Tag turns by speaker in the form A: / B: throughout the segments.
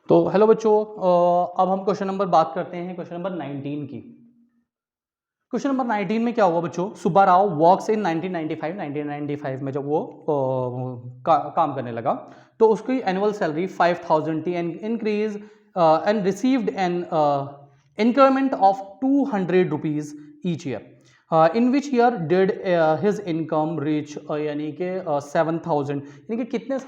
A: तो हेलो बच्चों, अब हम क्वेश्चन नंबर बात करते हैं क्वेश्चन नंबर 19 की। क्वेश्चन नंबर 19 में क्या हुआ बच्चों, सुब्बा राव वर्क्स इन 1995 में जब वो काम करने लगा तो उसकी एनुअल सैलरी 5000 थी and increase and received an increment of 200 rupees each year. In which year did his income reach यानी कि 7000, यानी कि कितने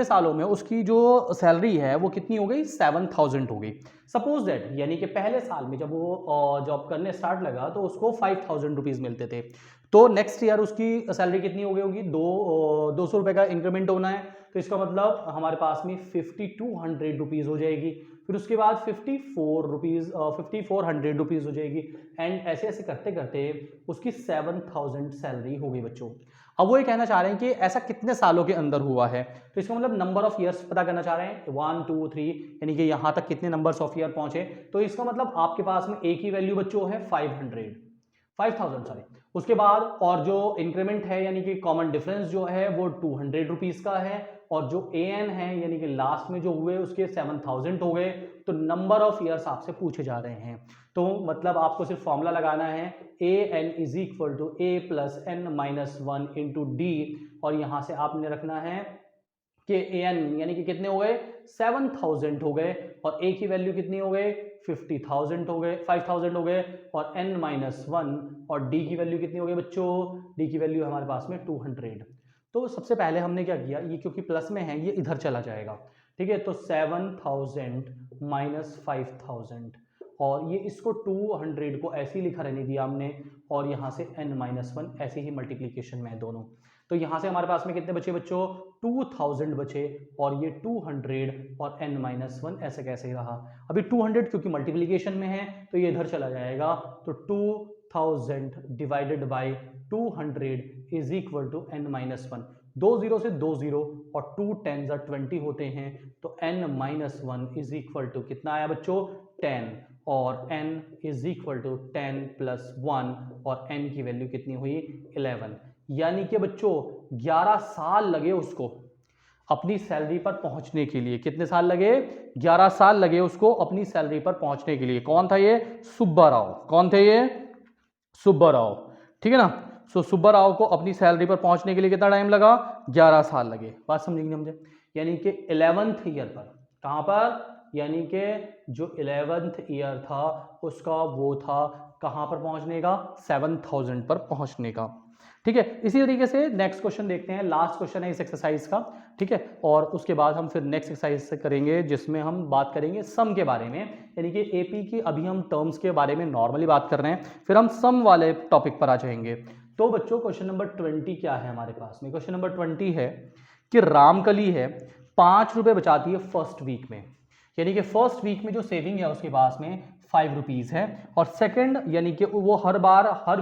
A: सालों में उसकी जो सैलरी है वो कितनी हो गई, 7000 हो गई। सपोज दैट यानी कि पहले साल में जब वो जॉब करने स्टार्ट लगा तो उसको 5000 रुपीज़ मिलते थे। तो नेक्स्ट ईयर उसकी सैलरी कितनी हो गई होगी, 200 रुपये का इंक्रीमेंट होना है। तो इसका मतलब हमारे पास में 5200 रुपीज़ हो जाएगी। फिर उसके बाद 5400 रुपीज़ हो जाएगी एंड ऐसे ऐसे करते करते उसकी 7000 सैलरी हो गई बच्चों। अब वो ये कहना चाह रहे हैं कि ऐसा कितने सालों के अंदर हुआ है, तो इसका मतलब नंबर ऑफ ईयर्स पता करना चाह रहे हैं, 1 2 3 यानी कि यहाँ तक कितने नंबर्स ऑफ ईयर पहुंचे। तो इसका मतलब आपके पास में एक ही वैल्यू बच्चों है 5000 सॉरी। उसके बाद और जो इंक्रीमेंट है यानी कि कॉमन डिफरेंस जो है वो 200 रुपीज का है और जो an है यानी कि लास्ट में जो हुए उसके 7000 हो गए। तो नंबर ऑफ ईयर्स आपसे पूछे जा रहे हैं, तो मतलब आपको सिर्फ फॉर्मूला लगाना है an is equal to a plus n minus 1 into d, और यहां से आपने रखना है कि an यानी कि कितने हो गए, 7000 हो गए और a की वैल्यू कितनी हो गए, 50,000 हो गए, 5000 हो गए और n माइनस 1 और d की वैल्यू कितनी हो गई बच्चों, d की वैल्यू हमारे पास में 200। तो सबसे पहले हमने क्या किया, ये क्योंकि प्लस में है ये इधर चला जाएगा, ठीक है। तो 7000 माइनस 5000 और ये इसको 200 को ऐसे ही लिखा रहने दिया हमने और यहाँ से n माइनस 1 ऐसे ही मल्टीप्लीकेशन में है दोनों। तो यहाँ से हमारे पास में कितने बचे बच्चों, 2000 बचे और ये 200 और n माइनस 1 ऐसे कैसे ही रहा। अभी 200 क्योंकि मल्टीप्लीकेशन में है तो ये इधर चला जाएगा, तो 2000 divided by 200 is equal to n minus 1। 2 0 से 2 0 और 2 10 20 होते हैं, तो n minus 1 is equal to कितना आया बच्चों, 10 और n is equal to 10 plus 1 और n की वैल्यू कितनी हुई, 11। यानी कि बच्चों 11 साल लगे उसको अपनी सैलरी पर पहुंचने के लिए। कितने साल लगे, 11 साल लगे उसको अपनी सैलरी पर पहुंचने के लिए। कौन था ये, सुब्बा राव। कौन थे ये, सुब्बा राव, ठीक है ना। सो सुब्बा राव को अपनी सैलरी पर पहुंचने के लिए कितना टाइम लगा, 11 साल लगे। बात समझेंगे मुझे, यानी कि 11th ईयर पर, कहां पर, यानी कि जो 11th ईयर था उसका वो था कहां पर पहुंचने का, 7000 पर पहुंचने का, ठीक है। इसी तरीके से नेक्स्ट क्वेश्चन देखते हैं, लास्ट क्वेश्चन है इस एक्सरसाइज का, ठीक है। और उसके बाद हम फिर नेक्स्ट एक्सरसाइज से करेंगे जिसमें हम बात करेंगे सम के बारे में, यानी कि एपी की अभी हम टर्म्स के बारे में नॉर्मली बात कर रहे हैं, फिर हम सम वाले टॉपिक पर आ जाएंगे। तो बच्चों क्वेश्चन नंबर 20 क्या है हमारे पास में, क्वेश्चन नंबर 20 है कि रामकली है 5 रुपए बचाती है फर्स्ट वीक में, यानी कि फर्स्ट वीक में जो सेविंग है उसके पास में 5 रुपीज़ है और सेकंड यानी कि वो हर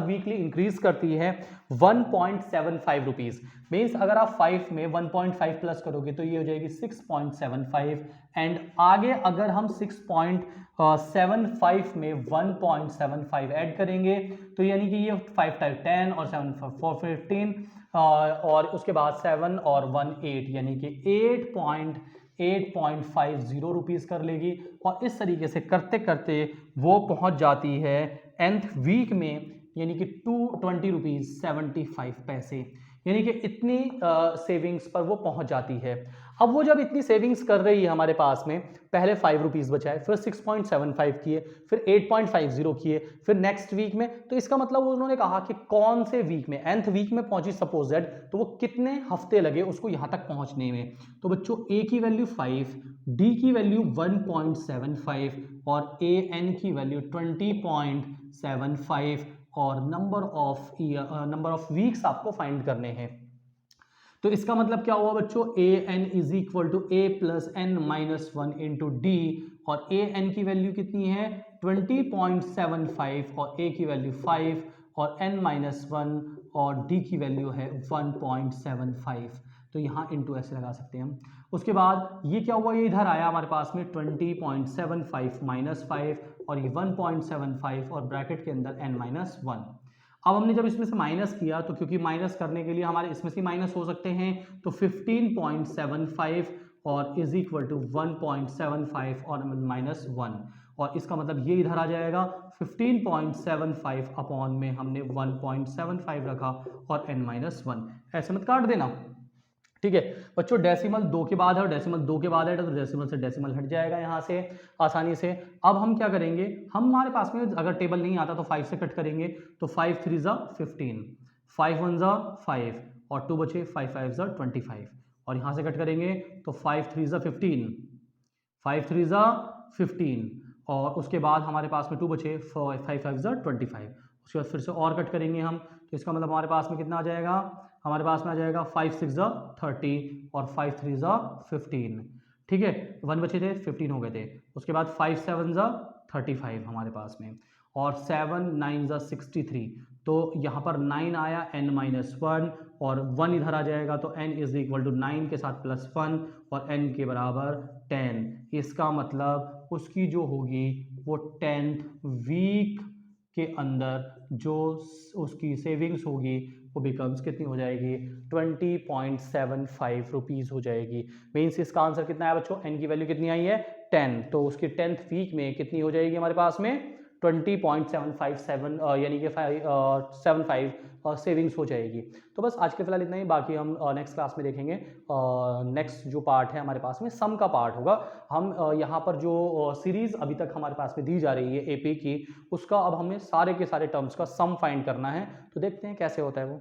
A: वीकली इंक्रीज करती है 1.75 रुपीज़। मीन्स अगर आप 5 में 1.5 प्लस करोगे तो ये हो जाएगी 6.75 एंड आगे अगर हम 6.75 में 1.75 ऐड करेंगे तो यानी कि ये 5 टाइम 10 और 7 4 15 और उसके बाद 7 और 1 8 यानी कि 8.50 रुपीज़ कर लेगी और इस तरीके से करते करते वो पहुंच जाती है nth वीक में यानी कि 220 रुपीज़ 75 पैसे, यानी कि इतनी सेविंग्स पर वो पहुंच जाती है। अब वो जब इतनी सेविंग्स कर रही है हमारे पास में, पहले 5 रुपीज़ बचाए, फिर 6.75 किए, फिर 8.50 किए, फिर नेक्स्ट वीक में, तो इसका मतलब उन्होंने कहा कि कौन से वीक में, nth वीक में पहुंची सपोज दैट, तो वो कितने हफ्ते लगे उसको यहां तक पहुंचने में। तो बच्चों a की वैल्यू 5, d की वैल्यू 1.75 और an की वैल्यू 20.75 और नंबर ऑफ वीक्स आपको फाइंड करने हैं। तो इसका मतलब क्या हुआ बच्चों, a n is equal to a plus n minus 1 into d और ए एन की वैल्यू कितनी है 20.75 और ए की वैल्यू 5 और एन माइनस 1 और डी की वैल्यू है 1.75। तो यहाँ इंटू ऐसे लगा सकते हैं हम। उसके बाद ये क्या हुआ, ये इधर आया हमारे पास में 20.75 माइनस 5 और ये 1.75 और ब्रैकेट के अंदर n माइनस 1। अब हमने जब इसमें से माइनस किया तो क्योंकि माइनस करने के लिए हमारे इसमें से माइनस हो सकते हैं, तो 15.75 और इज इक्वल टू 1.75 और -1, और इसका मतलब ये इधर आ जाएगा 15.75 अपॉन में हमने 1.75 रखा और n-1, ऐसे मत काट देना, ठीक है बच्चों। डेसिमल 2 के बाद है और डेसिमल 2 के बाद है तो डेसिमल से डेसिमल हट जाएगा यहाँ से आसानी से। अब हम क्या करेंगे, हमारे पास में अगर टेबल नहीं आता तो 5 से कट करेंगे, तो 5 3 ज़ा 15, 5 1 ज़ा 5 और 2 बचे, 5 5 ज़ा 25, और यहाँ से कट करेंगे तो 5 3 ज़ा 15, 5 3 ज़ा 15, और उसके बाद हमारे पास में 2 बचे, 5 5 ज़ा 25, उसके बाद फिर से और कट करेंगे हम, तो इसका मतलब हमारे पास में कितना आ जाएगा, हमारे पास में आ जाएगा 5 6 ज़ा 30 और 5 3 ज़ा 15, ठीक है 1 बचे थे 15 हो गए थे, उसके बाद 5 7 ज़ा 35 हमारे पास में, और 7 9 ज़ा 63, तो यहाँ पर 9 आया n-1 और 1 इधर आ जाएगा, तो n इज इक्वल टू 9 के साथ +1 और n के बराबर 10। इसका मतलब उसकी जो होगी वो 10th वीक के अंदर जो उसकी सेविंग्स होगी वो बिकम्स कितनी हो जाएगी, 20.75 रुपीज़ हो जाएगी। मीन्स इसका आंसर कितना है बच्चों, n की वैल्यू कितनी आई है 10, तो उसकी 10th वीक में कितनी हो जाएगी हमारे पास में 20.757 यानी कि 75 सेविंग्स हो जाएगी। तो बस आज के फिलहाल इतना ही, बाकी हम नेक्स्ट क्लास में देखेंगे। नेक्स्ट जो पार्ट है हमारे पास में सम का पार्ट होगा। हम यहाँ पर जो सीरीज़ अभी तक हमारे पास में दी जा रही है एपी की, उसका अब हमें सारे के सारे टर्म्स का सम फाइंड करना है, तो देखते हैं कैसे होता है वो।